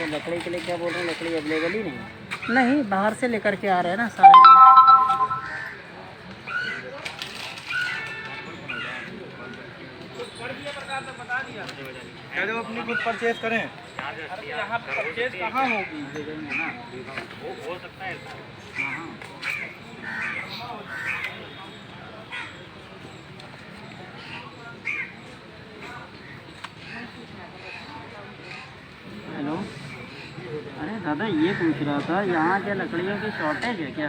तो लकड़ी के लिए क्या बोल रहे हैं, लकड़ी अवेलेबल ही नहीं? नहीं, बाहर से लेकर के आ रहे हैं ना सारे लोग। जो अपनी खुद परचेज करें। यहाँ परचेज कहाँ होगी? हो सकता है। हेलो, अरे दादा ये पूछ रहा था, यहाँ क्या लकड़ियों की शॉर्टेज है क्या?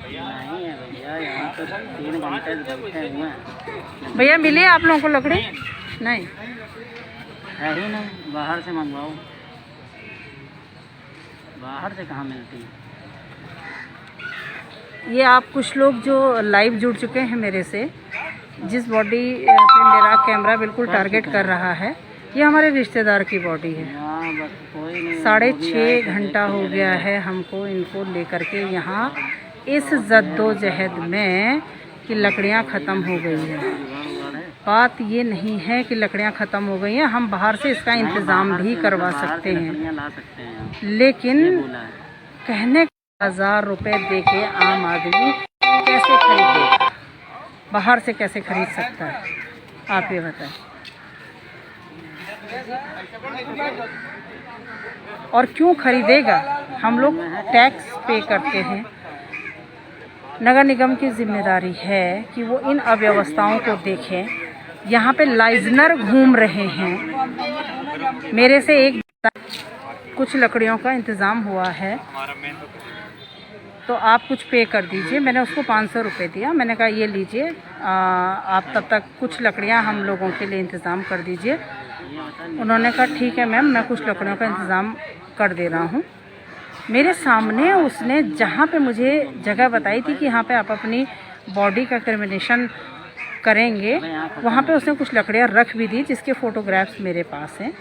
नहीं है भैया, यहाँ तो 3 घंटे बैठे हुए हैं। भैया मिली आप लोगों को लकड़ी? नहीं है ही नहीं, बाहर से मंगवाओ। बाहर से कहाँ मिलती है? ये आप कुछ लोग जो लाइव जुड़ चुके हैं मेरे से, जिस बॉडी पे मेरा कैमरा बिल्कुल टारगेट कर रहा है, ये हमारे रिश्तेदार की बॉडी है। हाँ बस कोई नहीं। 6.5 घंटा हो गया है हमको इनको लेकर के यहाँ इस जद्दोजहद में कि लकड़ियाँ ख़त्म हो गई हैं। बात ये नहीं है कि लकड़ियाँ ख़त्म हो गई हैं, हम बाहर से इसका इंतज़ाम भी करवा सकते हैं, लेकिन कहने 1000 रुपये दे के आम आदमी कैसे खरीदेगा? बाहर से कैसे खरीद सकता है? आप ये बताएं। और क्यों खरीदेगा? हम लोग टैक्स पे करते हैं। नगर निगम की जिम्मेदारी है कि वो इन अव्यवस्थाओं को देखें। यहाँ पे लाइजनर घूम रहे हैं। मेरे से एक कुछ लकड़ियों का इंतज़ाम हुआ है, तो आप कुछ पे कर दीजिए। मैंने उसको 500 रुपये दिया। मैंने कहा ये लीजिए, आप तब तक कुछ लकड़ियाँ हम लोगों के लिए इंतज़ाम कर दीजिए। उन्होंने कहा ठीक है मैम, मैं कुछ लकड़ियों का इंतज़ाम कर दे रहा हूँ। मेरे सामने उसने जहाँ पे मुझे जगह बताई थी कि यहाँ पे आप अपनी बॉडी का क्रिमिनेशन करेंगे, वहाँ पे उसने कुछ लकड़ियाँ रख भी दी, जिसके फ़ोटोग्राफ्स मेरे पास हैं।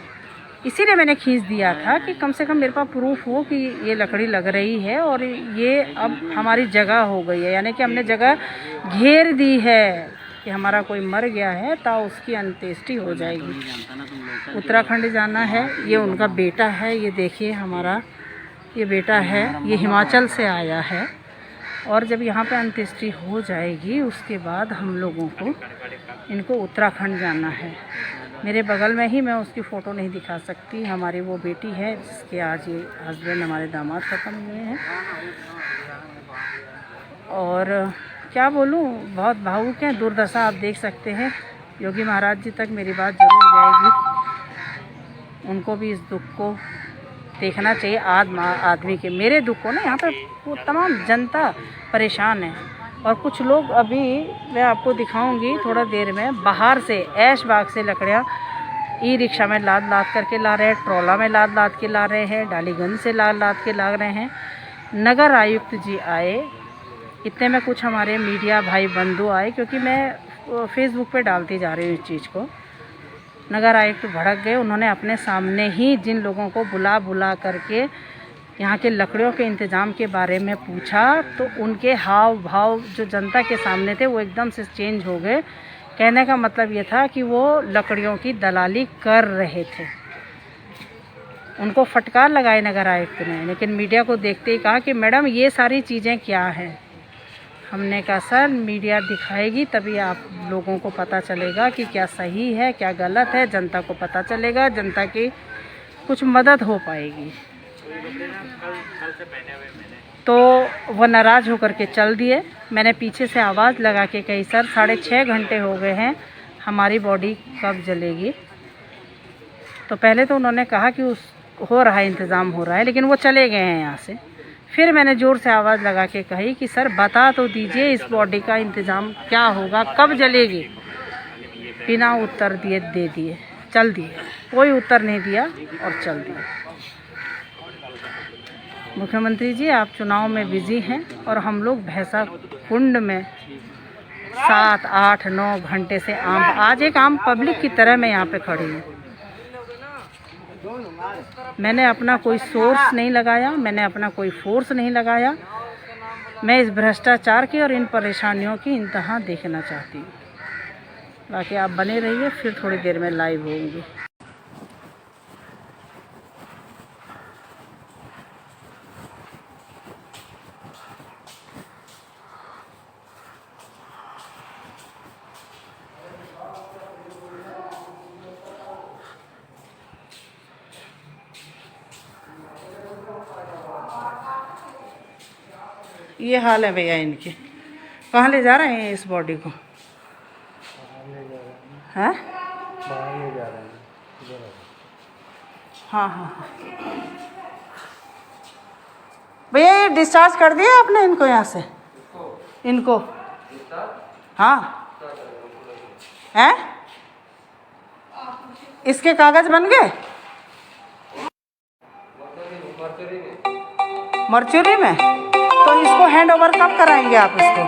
इसीलिए मैंने खींच दिया था कि कम से कम मेरे पास प्रूफ हो कि ये लकड़ी लग रही है और ये अब हमारी जगह हो गई है, यानी कि हमने जगह घेर दी है कि हमारा कोई मर गया है तो उसकी अंत्येष्टि हो जाएगी। उत्तराखंड जाना है। ये उनका बेटा है, ये देखिए हमारा ये बेटा है, ये हिमाचल से आया है। और जब यहाँ पे अंत्येष्टि हो जाएगी उसके बाद हम लोगों को इनको उत्तराखंड जाना है। मेरे बगल में ही, मैं उसकी फ़ोटो नहीं दिखा सकती, हमारी वो बेटी है जिसके आज ये हस्बैंड हमारे दामाद ख़त्म हुए हैं। और क्या बोलूँ, बहुत भावुक हैं। दुर्दशा आप देख सकते हैं। योगी महाराज जी तक मेरी बात ज़रूर जाएगी, उनको भी इस दुख को देखना चाहिए। आदमी के, मेरे दुख को ना, यहाँ पे वो तमाम जनता परेशान है। और कुछ लोग, अभी मैं आपको दिखाऊंगी थोड़ा देर में, बाहर से ऐशबाग से लकड़ियाँ ई रिक्शा में लाद करके ला रहे हैं, ट्रोला में लाद के ला रहे हैं, डालीगंज से लाद के ला रहे हैं। नगर आयुक्त जी आए, इतने में कुछ हमारे मीडिया भाई बंधु आए, क्योंकि मैं फेसबुक पे डालती जा रही हूँ इस चीज़ को। नगर आयुक्त भड़क गए। उन्होंने अपने सामने ही जिन लोगों को बुला करके यहाँ के लकड़ियों के इंतज़ाम के बारे में पूछा, तो उनके हाव भाव जो जनता के सामने थे वो एकदम से चेंज हो गए। कहने का मतलब ये था कि वो लकड़ियों की दलाली कर रहे थे। उनको फटकार लगाई नगर आयुक्त ने, लेकिन मीडिया को देखते ही कहा कि मैडम ये सारी चीज़ें क्या हैं। हमने कहा सर, मीडिया दिखाएगी तभी आप लोगों को पता चलेगा कि क्या सही है क्या गलत है, जनता को पता चलेगा, जनता की कुछ मदद हो पाएगी। तो वो नाराज़ होकर के चल दिए। मैंने पीछे से आवाज़ लगा के कही सर 6.5 घंटे हो गए हैं, हमारी बॉडी कब जलेगी? तो पहले तो उन्होंने कहा कि हो रहा है, इंतज़ाम हो रहा है, लेकिन वो चले गए हैं यहाँ से। फिर मैंने ज़ोर से आवाज़ लगा के कही कि सर बता तो दीजिए इस बॉडी का इंतज़ाम क्या होगा, कब जलेगी? बिना उत्तर दिए दे दिए, चल दिए। कोई उत्तर नहीं दिया और चल दिए। मुख्यमंत्री जी, आप चुनाव में बिजी हैं और हम लोग भैंसा कुंड में 7, 8, 9 घंटे से आज एक आम पब्लिक की तरह मैं यहाँ पे खड़ी हूँ। मैंने अपना कोई सोर्स नहीं लगाया, मैंने अपना कोई फोर्स नहीं लगाया। मैं इस भ्रष्टाचार की और इन परेशानियों की इंतहा देखना चाहती हूँ। बाकी आप बने रहिए, फिर थोड़ी देर में लाइव होंगी। ये हाल है भैया इनके। कहाँ ले जा रहे हैं इस बॉडी को? हैं? हाँ हाँ हाँ। भैया ये डिस्चार्ज कर दिया आपने इनको यहाँ से? इनको? हाँ। हैं? इसके कागज बन गए? मर्चुरी में? तो इसको हैंड ओवर कब कराएंगे आप इसको?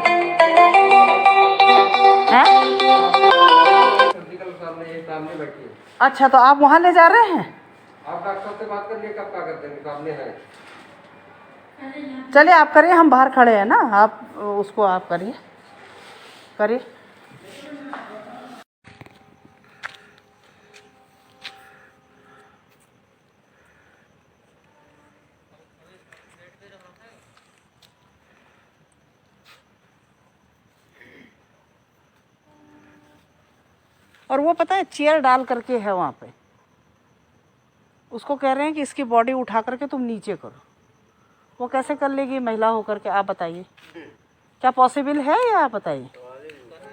हैं? सामने बैठी है। अच्छा, तो आप वहाँ ले जा रहे हैं? आप डॉक्टर से बात करिए कब का करते हैं, सामने है। चलिए आप करिए, हम बाहर खड़े हैं ना, आप उसको आप करिए करिए। और वो पता है चेयर डाल करके है वहाँ पे, उसको कह रहे हैं कि इसकी बॉडी उठा करके तुम नीचे करो। वो कैसे कर लेगी महिला होकर के? आप बताइए, क्या पॉसिबल है या आप बताइए?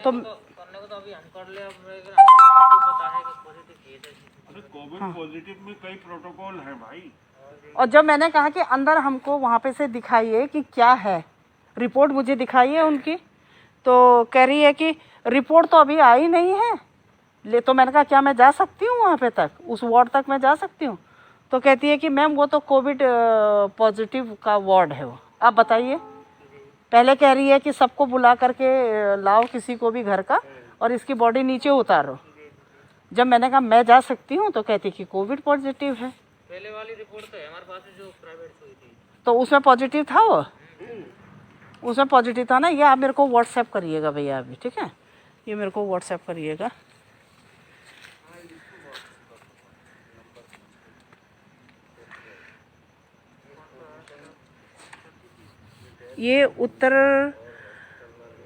तो कोविड पॉजिटिव में कई प्रोटोकॉल हैं भाई। और जब मैंने कहा कि अंदर हमको वहाँ पे से दिखाइए कि क्या है, रिपोर्ट मुझे दिखाइए उनकी, तो कह रही है कि रिपोर्ट तो अभी आई नहीं है। तो मैंने कहा क्या मैं जा सकती हूँ वहाँ पे तक, उस वार्ड तक मैं जा सकती हूँ? तो कहती है कि मैम वो तो कोविड पॉजिटिव का वार्ड है वो। आप बताइए, पहले कह रही है कि सबको बुला करके लाओ किसी को भी घर का और इसकी बॉडी नीचे उतारो। जब मैंने कहा मैं जा सकती हूँ तो कहती कि कोविड पॉजिटिव है। पहले वाली रिपोर्ट तो है हमारे पास जो प्राइवेट हुई थी, तो उसमें पॉजिटिव था, वो उसमें पॉजिटिव था ना। ये आप मेरे को व्हाट्सएप करिएगा भैया अभी, ठीक है? ये मेरे को व्हाट्सएप करिएगा। ये उत्तर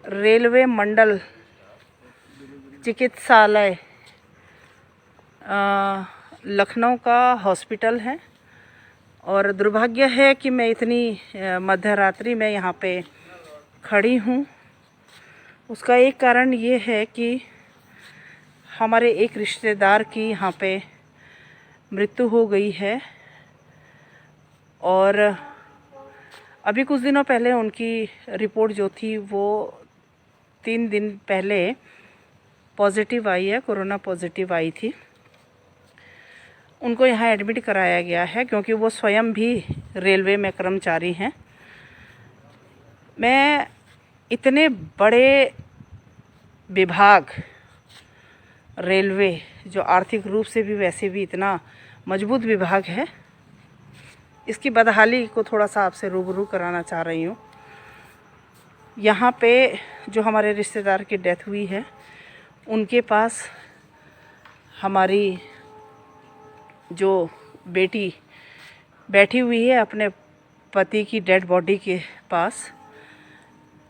रेलवे मंडल चिकित्सालय लखनऊ का हॉस्पिटल है। और दुर्भाग्य है कि मैं इतनी मध्य रात्रि में यहाँ पे खड़ी हूँ। उसका एक कारण ये है कि हमारे एक रिश्तेदार की यहाँ पे मृत्यु हो गई है और अभी कुछ दिनों पहले उनकी रिपोर्ट जो थी वो 3 दिन पहले पॉजिटिव आई है, कोरोना पॉजिटिव आई थी। उनको यहाँ एडमिट कराया गया है क्योंकि वो स्वयं भी रेलवे में कर्मचारी हैं। मैं इतने बड़े विभाग रेलवे, जो आर्थिक रूप से भी वैसे भी इतना मजबूत विभाग है, इसकी बदहाली को थोड़ा सा आपसे रूबरू कराना चाह रही हूँ। यहाँ पे जो हमारे रिश्तेदार की डेथ हुई है, उनके पास हमारी जो बेटी बैठी हुई है अपने पति की डेड बॉडी के पास,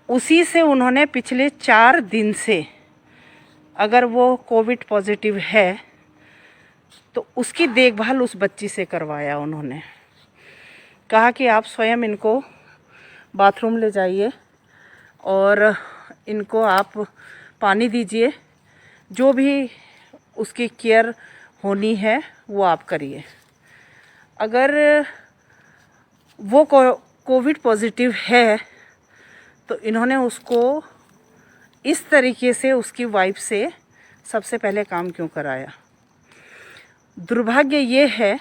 उसी से उन्होंने पिछले 4 दिन से, अगर वो कोविड पॉजिटिव है तो उसकी देखभाल उस बच्ची से करवाया। उन्होंने कहा कि आप स्वयं इनको बाथरूम ले जाइए और इनको आप पानी दीजिए, जो भी उसकी केयर होनी है वो आप करिए। अगर वो कोविड पॉजिटिव है तो इन्होंने उसको इस तरीके से उसकी वाइफ से सबसे पहले काम क्यों कराया? दुर्भाग्य ये है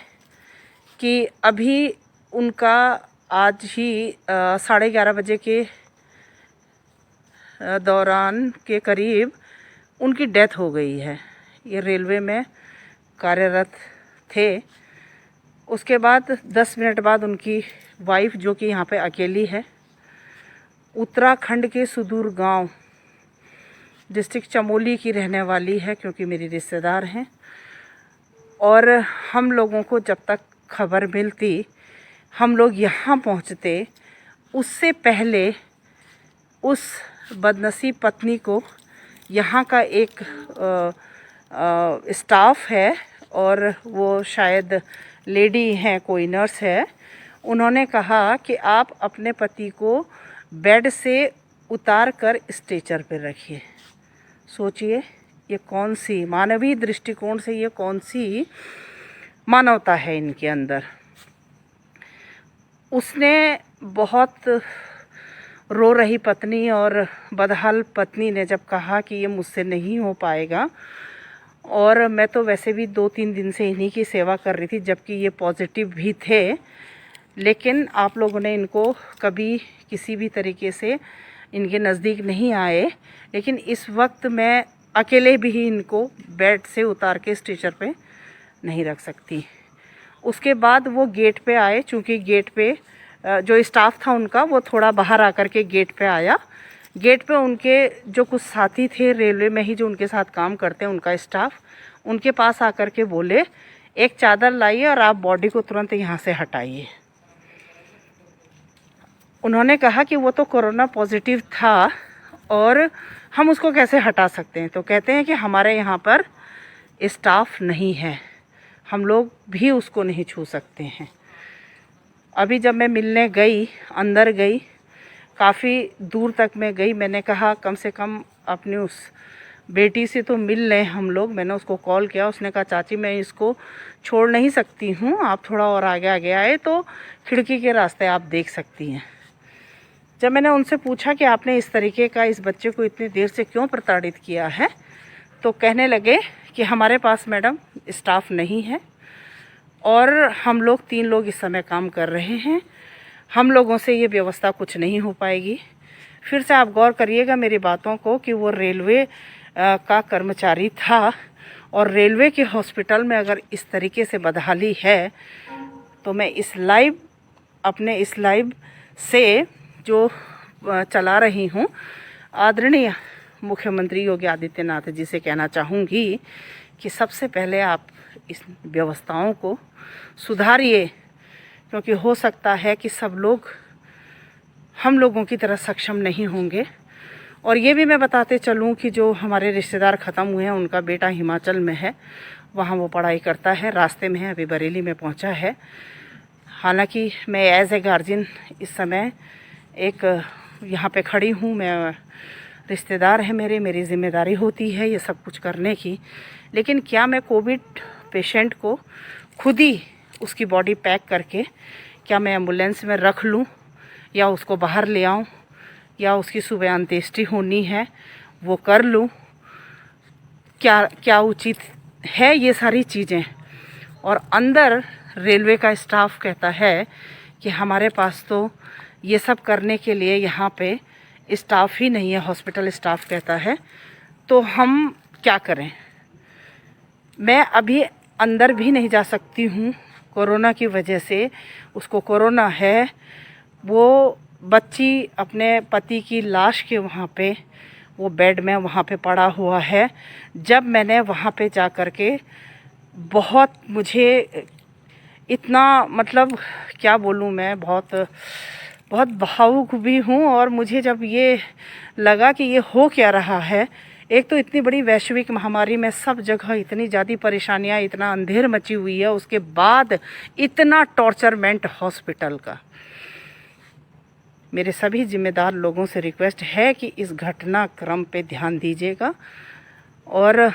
कि अभी उनका आज ही 11:30 बजे के दौरान के करीब उनकी डेथ हो गई है। ये रेलवे में कार्यरत थे। उसके बाद 10 मिनट बाद उनकी वाइफ, जो कि यहाँ पे अकेली है, उत्तराखंड के सुदूर गांव डिस्ट्रिक्ट चमोली की रहने वाली है, क्योंकि मेरी रिश्तेदार हैं। और हम लोगों को जब तक खबर मिलती, हम लोग यहाँ पहुँचते, उससे पहले उस बदनसीब पत्नी को यहाँ का एक स्टाफ है और वो शायद लेडी हैं, कोई नर्स है, उन्होंने कहा कि आप अपने पति को बेड से उतार कर स्ट्रेचर पर रखिए। सोचिए ये कौन सी मानवीय दृष्टिकोण से ये कौन सी मानवता है इनके अंदर। उसने बहुत रो रही पत्नी और बदहाल पत्नी ने जब कहा कि ये मुझसे नहीं हो पाएगा, और मैं तो वैसे भी 2-3 दिन से इन्हीं की सेवा कर रही थी जबकि ये पॉजिटिव भी थे, लेकिन आप लोगों ने इनको कभी किसी भी तरीके से इनके नज़दीक नहीं आए। लेकिन इस वक्त मैं अकेले भी इनको बेड से उतार के स्ट्रेचर पे नहीं रख सकती। उसके बाद वो गेट पे आए, चूँकि गेट पे जो स्टाफ था उनका वो थोड़ा बाहर आकर के गेट पे आया। गेट पे उनके जो कुछ साथी थे रेलवे में ही जो उनके साथ काम करते हैं उनका स्टाफ, उनके पास आकर के बोले एक चादर लाइए और आप बॉडी को तुरंत यहाँ से हटाइए। उन्होंने कहा कि वो तो कोरोना पॉजिटिव था और हम उसको कैसे हटा सकते हैं। तो कहते हैं कि हमारे यहाँ पर स्टाफ नहीं है, हम लोग भी उसको नहीं छू सकते हैं। अभी जब मैं मिलने गई, अंदर गई, काफ़ी दूर तक मैं गई, मैंने कहा कम से कम अपनी उस बेटी से तो मिल लें हम लोग। मैंने उसको कॉल किया, उसने कहा चाची मैं इसको छोड़ नहीं सकती हूँ, आप थोड़ा और आगे आगे आए तो खिड़की के रास्ते आप देख सकती हैं। जब मैंने उनसे पूछा कि आपने इस तरीके का इस बच्चे को इतनी देर से क्यों प्रताड़ित किया है, तो कहने लगे कि हमारे पास मैडम स्टाफ नहीं है और हम लोग 3 लोग इस समय काम कर रहे हैं, हम लोगों से ये व्यवस्था कुछ नहीं हो पाएगी। फिर से आप गौर करिएगा मेरी बातों को कि वो रेलवे का कर्मचारी था और रेलवे के हॉस्पिटल में अगर इस तरीके से बदहाली है तो मैं अपने इस लाइव से जो चला रही हूँ आदरणीय मुख्यमंत्री योगी आदित्यनाथ जी से कहना चाहूँगी कि सबसे पहले आप इस व्यवस्थाओं को सुधारिए, क्योंकि हो सकता है कि सब लोग हम लोगों की तरह सक्षम नहीं होंगे। और ये भी मैं बताते चलूँ कि जो हमारे रिश्तेदार ख़त्म हुए हैं उनका बेटा हिमाचल में है, वहाँ वो पढ़ाई करता है, रास्ते में है, अभी बरेली में पहुँचा है। हालांकि मैं एज ए गार्जियन इस समय एक यहाँ पे खड़ी हूँ, मैं रिश्तेदार है मेरी ज़िम्मेदारी होती है ये सब कुछ करने की, लेकिन क्या मैं कोविड पेशेंट को खुद ही उसकी बॉडी पैक करके क्या मैं एम्बुलेंस में रख लूँ या उसको बाहर ले आऊँ या उसकी सुबह अंत्येष्टि होनी है वो कर लूँ? क्या उचित है ये सारी चीज़ें? और अंदर रेलवे का स्टाफ कहता है कि हमारे पास तो ये सब करने के लिए यहाँ पे स्टाफ ही नहीं है, हॉस्पिटल स्टाफ कहता है, तो हम क्या करें? मैं अभी अंदर भी नहीं जा सकती हूँ कोरोना की वजह से। उसको कोरोना है, वो बच्ची अपने पति की लाश के वहाँ पे वो बेड में वहाँ पे पड़ा हुआ है। जब मैंने वहाँ पे जा कर के बहुत मुझे इतना मतलब क्या बोलूँ मैं, बहुत भावुक भी हूँ। और मुझे जब ये लगा कि ये हो क्या रहा है, एक तो इतनी बड़ी वैश्विक महामारी में सब जगह इतनी ज़्यादा परेशानियाँ, इतना अंधेर मची हुई है, उसके बाद इतना टॉर्चरमेंट हॉस्पिटल का। मेरे सभी जिम्मेदार लोगों से रिक्वेस्ट है कि इस घटनाक्रम पे ध्यान दीजिएगा और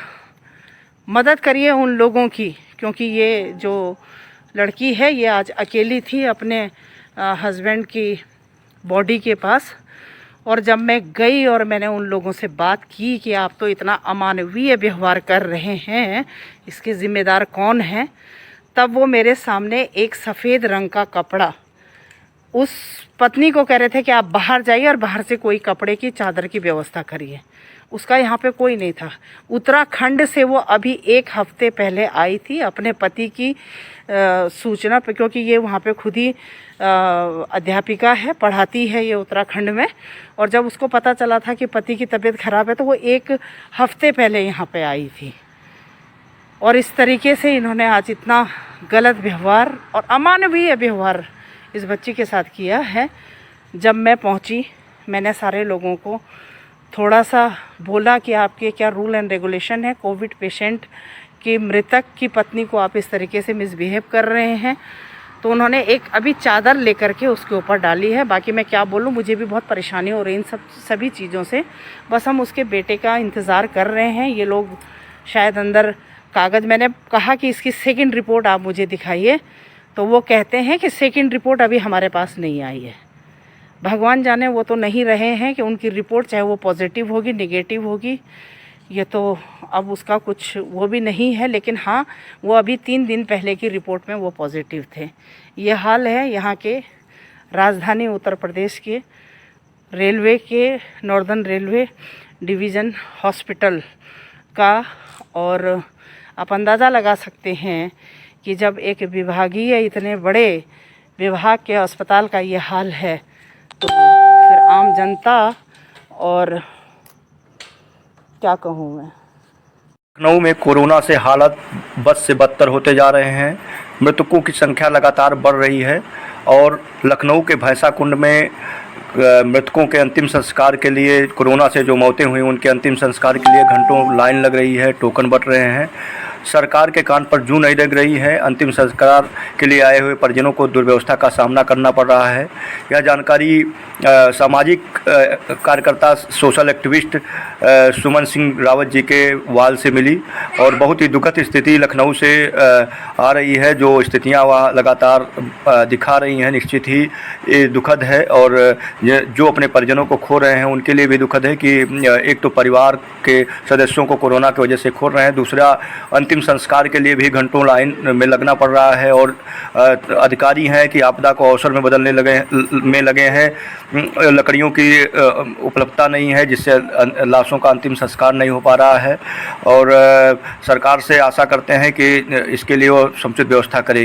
मदद करिए उन लोगों की, क्योंकि ये जो लड़की है ये आज अकेली थी अपने हस्बैंड की बॉडी के पास। और जब मैं गई और मैंने उन लोगों से बात की कि आप तो इतना अमानवीय व्यवहार कर रहे हैं, इसके ज़िम्मेदार कौन हैं, तब वो मेरे सामने एक सफ़ेद रंग का कपड़ा उस पत्नी को कह रहे थे कि आप बाहर जाइए और बाहर से कोई कपड़े की चादर की व्यवस्था करिए। उसका यहाँ पे कोई नहीं था। उत्तराखंड से वो अभी 1 हफ्ते पहले आई थी अपने पति की सूचना पे, क्योंकि ये वहाँ पे खुद ही अध्यापिका है, पढ़ाती है ये उत्तराखंड में। और जब उसको पता चला था कि पति की तबीयत ख़राब है तो वो 1 हफ्ते पहले यहाँ पे आई थी। और इस तरीके से इन्होंने आज इतना गलत व्यवहार और अमानवीय व्यवहार इस बच्ची के साथ किया है। जब मैं पहुँची मैंने सारे लोगों को थोड़ा सा बोला कि आपके क्या रूल एंड रेगुलेशन है, कोविड पेशेंट की मृतक की पत्नी को आप इस तरीके से मिसबिहेव कर रहे हैं तो उन्होंने एक अभी चादर लेकर के उसके ऊपर डाली है। बाकी मैं क्या बोलूँ, मुझे भी बहुत परेशानी हो रही है इन सभी चीज़ों से। बस हम उसके बेटे का इंतज़ार कर रहे हैं। ये लोग शायद अंदर कागज़, मैंने कहा कि इसकी सेकंड रिपोर्ट आप मुझे दिखाइए, तो वो कहते हैं कि सेकंड रिपोर्ट अभी हमारे पास नहीं आई है। भगवान जाने, वो तो नहीं रहे हैं कि उनकी रिपोर्ट चाहे वो पॉजिटिव होगी नेगेटिव होगी, ये तो अब उसका कुछ वो भी नहीं है। लेकिन हाँ, वो अभी 3 दिन पहले की रिपोर्ट में वो पॉजिटिव थे। ये हाल है यहाँ के राजधानी उत्तर प्रदेश के रेलवे के नॉर्दर्न रेलवे डिवीज़न हॉस्पिटल का। और आप अंदाज़ा लगा सकते हैं कि जब एक विभागीय, इतने बड़े विभाग के अस्पताल का ये हाल है, तो फिर आम जनता, और क्या कहूँ मैं। लखनऊ में कोरोना से हालत बद से बदतर होते जा रहे हैं। मृतकों की संख्या लगातार बढ़ रही है और लखनऊ के भैंसा कुंड में मृतकों के अंतिम संस्कार के लिए, कोरोना से जो मौतें हुई उनके अंतिम संस्कार के लिए घंटों लाइन लग रही है, टोकन बंट रहे हैं। सरकार के कान पर जूं नहीं लग रही है। अंतिम संस्कार के लिए आए हुए परिजनों को दुर्व्यवस्था का सामना करना पड़ रहा है। यह जानकारी सामाजिक कार्यकर्ता, सोशल एक्टिविस्ट सुमन सिंह रावत जी के वाल से मिली और बहुत ही दुखद स्थिति लखनऊ से आ रही है। जो स्थितियां वह लगातार दिखा रही हैं, निश्चित ही ये दुखद है। और जो अपने परिजनों को खो रहे हैं उनके लिए भी दुखद है कि एक तो परिवार के सदस्यों को कोरोना की वजह से खो रहे हैं, दूसरा अंतिम संस्कार के लिए भी घंटों लाइन में लगना पड़ रहा है। और अधिकारी हैं कि आपदा को अवसर में बदलने लगे हैं। लकड़ियों की उपलब्धता नहीं है, जिससे लाशों का अंतिम संस्कार नहीं हो पा रहा है। और सरकार से आशा करते हैं कि इसके लिए वो समुचित व्यवस्था करेगी।